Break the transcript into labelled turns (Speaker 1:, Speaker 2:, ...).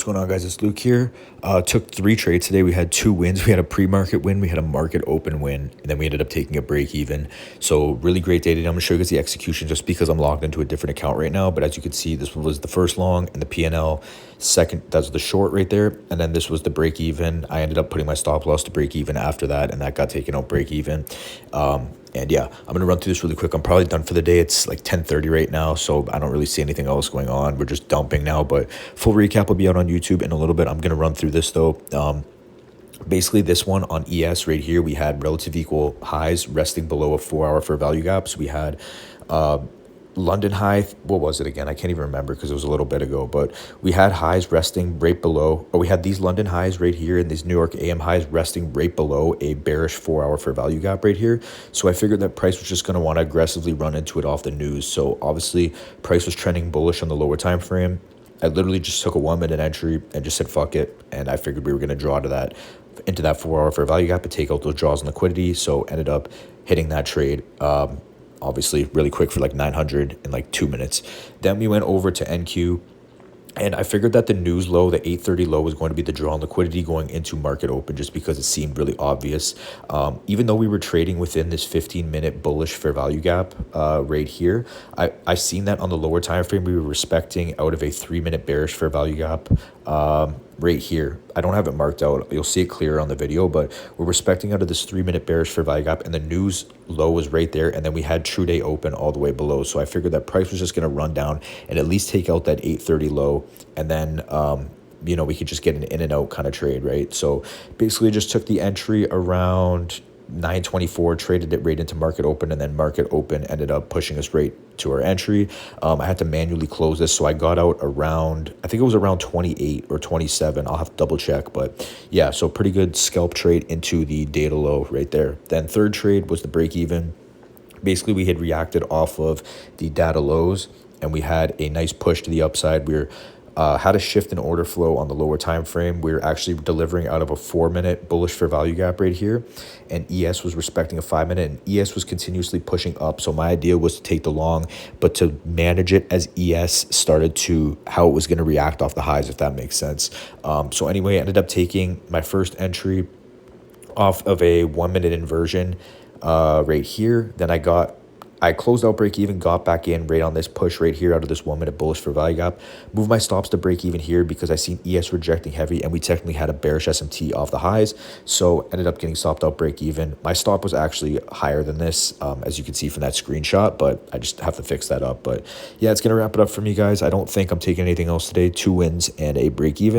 Speaker 1: What's going on, guys? It's Luke here. Took 3 trades today. We had 2 wins. We had a pre-market win, we had a market open win, and then we ended up taking a break even. So really great day today. I'm gonna show you guys the execution just because I'm logged into a different account right now. But as you can see, this was the first long and the PNL. Second, that's the short right there, and then this was the break even. I ended up putting my stop loss to break even after that, and that got taken out break even. And yeah, I'm gonna run through this really quick. I'm probably done for the day. It's like 10:30 right now, so I don't really see anything else going on. We're just dumping now, but full recap will be out on YouTube in a little bit. I'm gonna run through this though. Basically, this one on ES right here, we had relative equal highs resting below a 4-hour fair value gap. So we had London high, what was it again? I can't even remember because it was a little bit ago, but we had highs resting right below, or we had these London highs right here and these New York AM highs resting right below a bearish 4-hour fair value gap right here. So I figured that price was just going to want to aggressively run into it off the news. So obviously price was trending bullish on the lower time frame. I literally just took a 1-minute entry and just said fuck it, and I figured we were going to draw to that into that 4-hour fair value gap and take out those draws in liquidity. So ended up hitting that trade obviously really quick for like 900 in like 2 minutes. Then we went over to NQ, and I figured that the news low, the 830 low, was going to be the draw on liquidity going into market open just because it seemed really obvious. Even though we were trading within this 15-minute bullish fair value gap right here, I seen that on the lower time frame we were respecting out of a 3-minute bearish fair value gap right here. I don't have it marked out. You'll see it clearer on the video, but we're respecting out of this 3-minute bearish fair value gap, and the news low was right there, and then we had true day open all the way below. So I figured that price was just going to run down and at least take out that 830 low, and then you know, we could just get an in and out kind of trade, right? So basically just took the entry around 924, traded it right into market open, and then market open ended up pushing us right to our entry. I had to manually close this, so I got out around, I think it was around 28 or 27. I'll have to double check, but yeah, so pretty good scalp trade into the data low right there. Then third trade was the break even. Basically, we had reacted off of the data lows, and we had a nice push to the upside. We were had a shift in order flow on the lower time frame. We were actually delivering out of a 4-minute bullish fair value gap right here, and ES was respecting a 5-minute, and ES was continuously pushing up. So my idea was to take the long, but to manage it as ES started to how it was going to react off the highs, if that makes sense. So anyway, I ended up taking my first entry off of a 1-minute inversion right here. Then I closed out break even, got back in right on this push right here out of this 1-minute bullish for value gap. Moved my stops to break even here because I seen ES rejecting heavy, and we technically had a bearish SMT off the highs. So ended up getting stopped out break even. My stop was actually higher than this, as you can see from that screenshot, but I just have to fix that up. But yeah, it's going to wrap it up for me, guys. I don't think I'm taking anything else today. 2 wins and a break even.